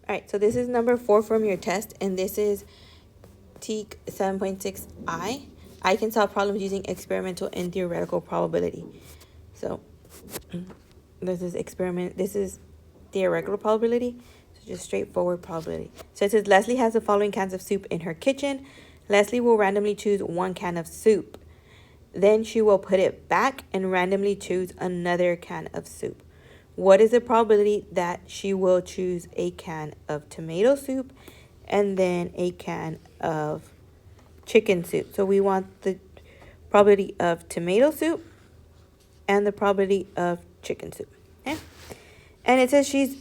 All right, so this is number 4 from your test, and this is TEK 7.6i. I can solve problems using experimental and theoretical probability. So this is theoretical probability, so just straightforward probability. So it says Leslie has the following cans of soup in her kitchen. Leslie will randomly choose 1 can of soup. Then she will put it back and randomly choose another can of soup. What is the probability that she will choose a can of tomato soup and then a can of chicken soup? So we want the probability of tomato soup and the probability of chicken soup. Okay? And it says she's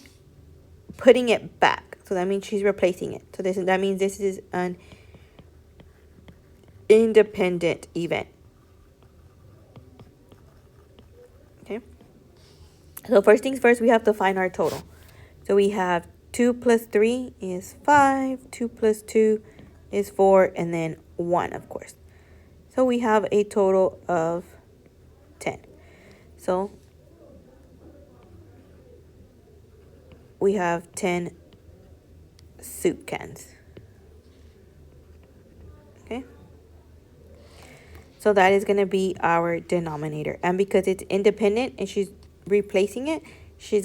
putting it back. So that means she's replacing it. So that means this is an independent event. Okay? So first things first, we have to find our total. So we have 2 plus 3 is 5, 2 plus 2 is 4, and then 1, of course. So we have a total of 10. So we have 10 soup cans. Okay? So that is going to be our denominator. And because it's independent and she's replacing it, we're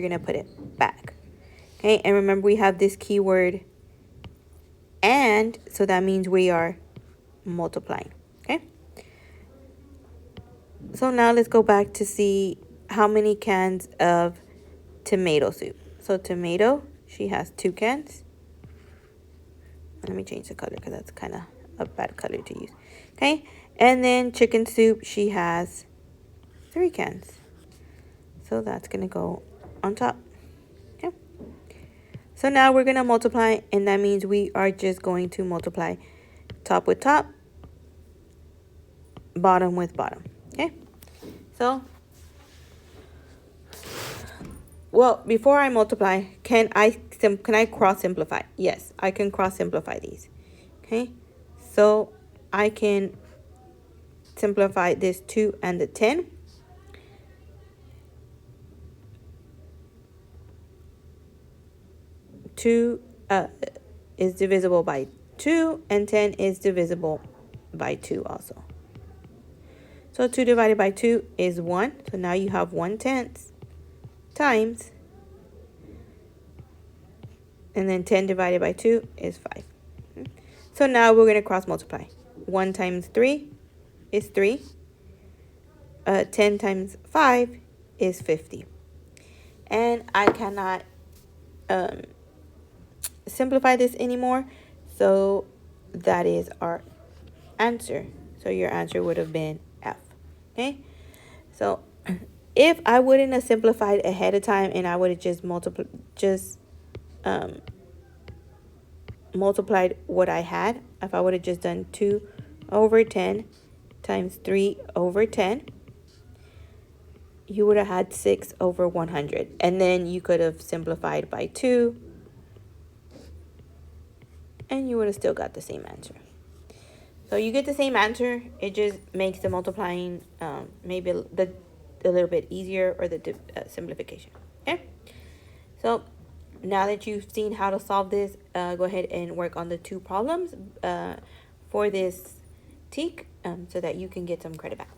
going to put it back. Okay? And remember, we have this keyword and, so that means we are multiplying. Okay? So now let's go back to see how many cans of tomato soup. So tomato, she has 2 cans. Let me change the color because that's kind of a bad color to use. Okay, and then chicken soup, she has 3 cans. So that's going to go on top. Okay. So now we're going to multiply, and that means we are just going to multiply top with top, bottom with bottom. Okay. So, well, before I multiply, can I cross simplify? Yes, I can cross simplify these. Okay. So I can simplify this 2 and the 10. Two is divisible by 2, and 10 is divisible by 2 also. So 2 divided by 2 is 1. So now you have 1/10 times, and then 10 divided by 2 is 5. So now we're going to cross multiply. 1 times 3 is 3. 10 times 5 is 50. And I cannot simplify this anymore. So that is our answer. So your answer would have been F. Okay? So if I wouldn't have simplified ahead of time and I would have just multiplied what I had, if I would have just done 2 over 10 times 3 over 10, you would have had 6 over 100. And then you could have simplified by 2, and you would have still got the same answer. So you get the same answer. It just makes the multiplying maybe a little bit easier, or the simplification. Okay? So now that you've seen how to solve this, go ahead and work on the 2 problems for this TEK so that you can get some credit back.